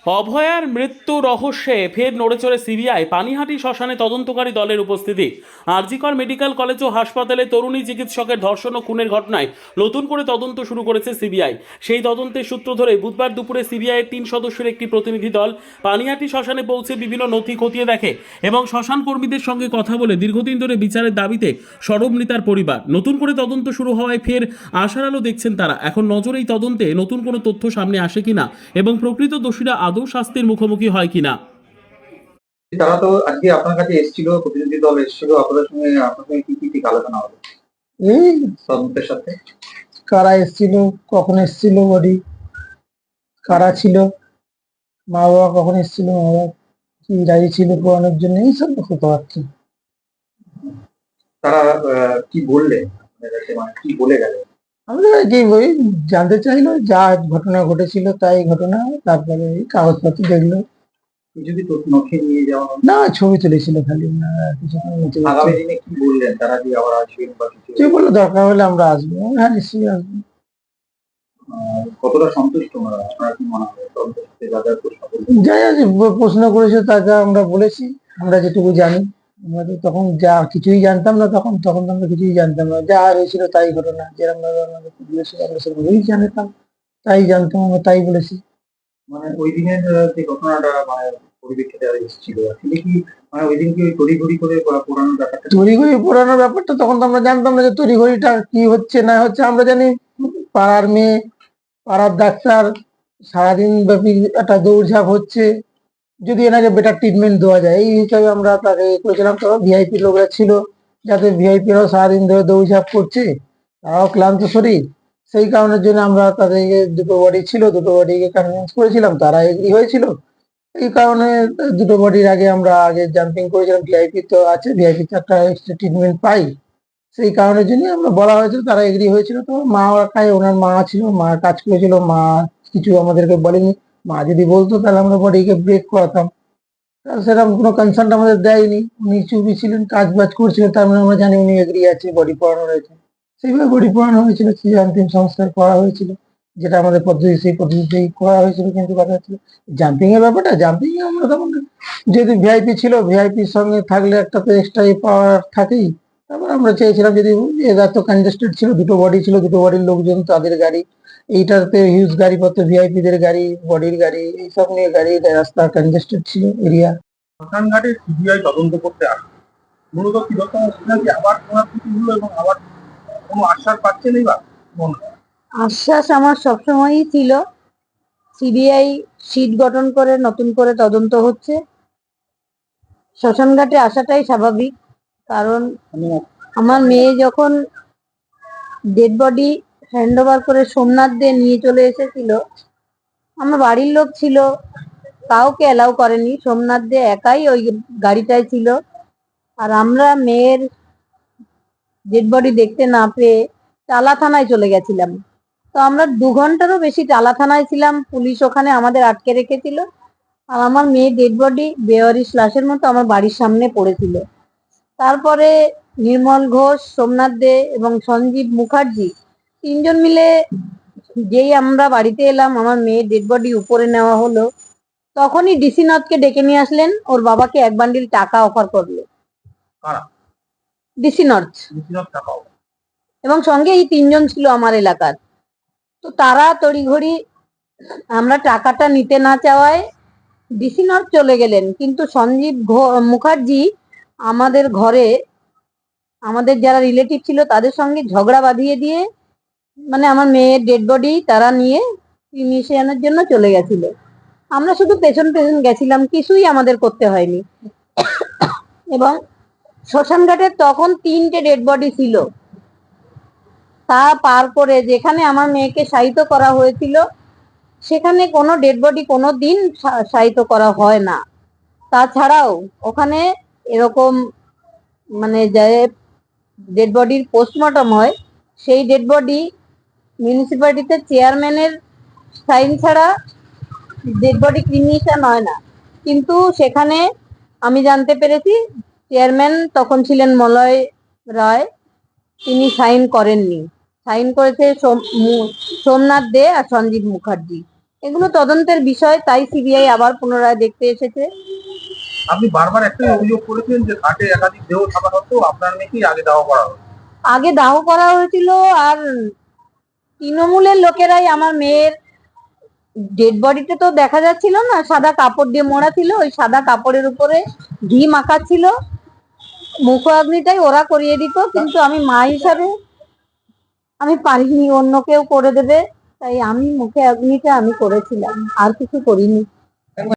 অভয়ার মৃত্যু রহস্যে ফের নড়েচড়ে সিবিআই। পানিহাটি শ্মশানে তদন্তকারী দলের উপস্থিতি। আরজিকর মেডিকেল কলেজ ও হাসপাতালে তরুণী চিকিৎসকের ধর্ষণ ও খুনের ঘটনায় নতুন করে তদন্ত শুরু করেছে সিবিআই। সেই তদন্তের সূত্র ধরে বুধবার দুপুরে সিবিআইয়ের 3 সদস্যের একটি প্রতিনিধি দল পানিহাটি শ্মশানে পৌঁছে বিভিন্ন নথি খতিয়ে দেখে এবং শ্মশান কর্মীদের সঙ্গে কথা বলে দীর্ঘদিন ধরে বিচারের দাবিতে সরব নেতার পরিবার। নতুন করে তদন্ত শুরু হওয়ায় ফের আশার আলো দেখছেন তারা। এখন নজর এই তদন্তে নতুন কোনো তথ্য সামনে আসে কিনা এবং প্রকৃত দোষীরা আদৌ শাস্তির মুখোমুখি হয় কিনা। তারা তো আজকে আপনার কাছে এসেছিল, প্রতিনিধি দল এসেছিল, আপনার সঙ্গে কি কি ঠিক আলোচনা হলো এই তদন্তের সাথে? কারা এসেছিল, কখন এসেছিল, বডি কারা ছিল, মা বাবা কখন এসেছিল, মা বাবা কি রাজি ছিল পোড়ানোর জন্য, এইসব কথাবার্তা। তারা কি বললেন আপনার কাছে, মানে কি বলে গেল? আমরা কি ওই জানতে চাইলো যা ঘটনা ঘটেছিল তাই ঘটনা, তারপরে এই কাগজপত্র দেখলো। যদি নথি নিয়ে যাওয়া হয়? না, ছবি তুলেছিল খালি, না আর কিছু না। আগামী দিনে কি বললেন তারা, যে আবার আসবেন বা কিছু? তুই বললো দরকার হলে আমরা আসবো। হ্যাঁ, নিশ্চয়ই আসবো। কতটা সন্তুষ্ট ওনারা? আপনারা কি মনে হয় তদন্তের সাথে যা যা প্রশ্ন করলেন? যাই আছে প্রশ্ন করেছে তাকে আমরা বলেছি, আমরা যেটুকু জানি। আমরা তো তখন যা কিছুই জানতাম না, তখন তখন তো আমরা কিছুই জানতাম না, যা হয়েছিল তাই ঘটনা, যেরকম ভাবে আমাদের বলেছিল আমরা সেভাবেই জানতাম, তাই জানতাম, আমরা তাই বলেছি। মানে ওই দিনের যে ঘটনাটা, মানে পরিপ্রেক্ষিতে এসেছিল, তিনি কি মানে ওই দিন কি তড়িঘড়ি করে পুরানো ব্যাপারটা? তড়িঘড়ি পোড়ানোর ব্যাপারটা তখন তো আমরা জানতাম না যে তড়িঘড়িটা কি হচ্ছে না হচ্ছে। আমরা জানি পাড়ার মেয়ে, পাড়ার ডাক্তার, সারাদিন ব্যাপী একটা দৌড়ঝাঁপ হচ্ছে, যদি এনাকে বেটার ট্রিটমেন্ট দেওয়া যায় এই হিসাবে আমরা তাকে করেছিলাম। তো ভিআইপি লোকরা ছিল, যাতে ভিআইপিরাও সারাদিন ধরে দৌড়ঝাঁপ করছে, তারাও ক্লান্ত শরীর, সেই কারণের জন্য আমরা তাদেরকে, দুটো বডি ছিল, দুটো বডিকে কনভিন্স করেছিলাম, তারা এগ্রি হয়েছিল। এই কারণে দুটো বডির আগে আমরা আগে জাম্পিং করেছিলাম। ভিআইপি তো আছে, ভিআইপি তো একটা এক্সট্রা ট্রিটমেন্ট পাই, সেই কারণের জন্য আমরা বলা হয়েছিল, তারা এগ্রি হয়েছিল। তো মা খায়, ওনার মা ছিল, মা কাজ করেছিল, মা কিছু আমাদেরকে বলেনি। মা যদি বলতো তাহলে আমরা বডিকে ব্রেক করাতাম, সেরকম কোনো কনসার্ন আমাদের দেয়নি। উনি চুপি ছিলেন, কাজ বাজ করছিলেন, তার মানে আমরা জানি উনি এগ্রি আছে, বডি পড়ানো রয়েছে, সেইভাবে বডি পড়ানো হয়েছিল, সেই অন্তিম সংস্কার করা হয়েছিল, যেটা আমাদের পদ্ধতি, সেই পদ্ধতিতেই করা হয়েছিল। কিন্তু কথা হচ্ছে জাম্পিং এর ব্যাপারটা, জাম্পিং এ আমরা তখন যেহেতু ভিআইপি ছিল, ভিআইপির সঙ্গে থাকলে একটা তো এক্সট্রা পাওয়ার থাকেই। তারপর আমরা চেয়েছিলাম, যদি এরা তো কনজেস্টেড ছিল, দুটো বডি ছিল, দুটো বডির লোকজন, তাদের গাড়ি, এইটাতে হিউজ গাড়িপত্র, ভিআইপি দের গাড়ি, বডির গাড়ি, এইসব নিয়ে গাড়ি, রাস্তা কনজেস্টেড ছিল এরিয়া। শ্মশানঘাটে সিবিআই তদন্ত করতে আসে, মূলত কি দরকার কি আবার পুনরাবৃত্তি হলো এবং আবার কোনো আশ্বাস পাচ্ছেন এবার? আশ্বাস আমার সবসময়ই ছিল। সিবিআই সিট গঠন করে নতুন করে তদন্ত হচ্ছে। শ্মশানঘাটে আসাটাই স্বাভাবিক, কারণ আমার মেয়ে যখন ডেড বডি হ্যান্ড ওভার করে সোমনাথ দিয়ে নিয়ে চলে এসেছিল, আমার বাড়ির লোক ছিল, কাউকে অ্যালাউ করেনি, সোমনাথ দিয়ে একাই ওই গাড়িটায় ছিল। আর আমরা মেয়ের ডেড বডি দেখতে না পেয়ে টালা থানায় চলে গেছিলাম। তো আমরা 2 ঘন্টারও বেশি টালা থানায় ছিলাম, পুলিশ ওখানে আমাদের আটকে রেখেছিল। আর আমার মেয়ে ডেড বডি বেওয়ারিশ লাশের মতো আমার বাড়ির সামনে পড়েছিল। তারপরে নির্মল ঘোষ, সোমনাথ দে এবং সঞ্জীব মুখার্জি 3জন মিলে যেই আমরা বাড়িতে এলাম, আমার মেয়ে ডেড বডি উপরে নেওয়া হলো, তখনই ডিসি নথকে ডেকে নিয়ে আসলেন, ওর বাবাকে 1 বান্ডিল টাকা অফার করলো। ডিসি নথ এবং সঙ্গে এই 3জন ছিল আমার এলাকার। তো তারা তড়িঘড়ি, আমরা টাকাটা নিতে না চাওয়ায় ডিসি নথ চলে গেলেন, কিন্তু সঞ্জীব মুখার্জি আমাদের ঘরে, আমাদের যারা রিলেটিভ ছিল তাদের সঙ্গে ঝগড়া বাঁধিয়ে দিয়ে, মানে আমার মেয়ের ডেড বডি তারা নিয়ে ক্রিমিশনের জন্য চলে গেছিল। আমরা শুধু পেছন পেছন গেছিলাম, কিছুই আমাদের করতে হয়নি। এবং শ্মশানঘাটে তখন 3টে ডেড বডি ছিল, তা পার করে যেখানে আমার মেয়েকে শায়িত করা হয়েছিল সেখানে কোনো ডেড বডি কোনো দিন শায়িত করা হয় না। তাছাড়াও ওখানে এরকম, মানে যে ডেড বডির পোস্টমর্টম হয়, সেই ডেড বডি মিউনিসিপ্যালিটিতে চেয়ারম্যানের সাইন ছাড়া ডেড বডি ক্রিমিনেশন হয় না। কিন্তু সেখানে আমি জানতে পেরেছি চেয়ারম্যান তখন ছিলেন মলয় রায়, তিনি সাইন করেননি, সাইন করেছে সোমনাথ দে আর সঞ্জীব মুখার্জি। এগুলো তদন্তের বিষয়, তাই সিবিআই আবার পুনরায় দেখতে এসেছে। আপনি বারবার একটাই অভিযোগ করেছেন যে ঘাটে একাধিক দেহ থাকা সত্ত্বেও আপনার মেয়েকেই আগে দাহ করা হয়। আগে দাহ করা হয়েছিল, আর তৃণমূলের লোকেরাই আমার মেয়ের ডেড বডিতে তো দেখা যাচ্ছিল না, সাদা কাপড় দিয়ে মোড়া ছিল, ওই সাদা কাপড়ের উপরে ঘি মাখা ছিল, মুখ অগ্নিটাই ওরা করিয়ে দিত, কিন্তু আমি মা হিসাবে আমি পারিনি, অন্য কেউ করে দেবে, তাই আমি মুখে অগ্নিটা আমি করেছিলাম, আর কিছু করিনি।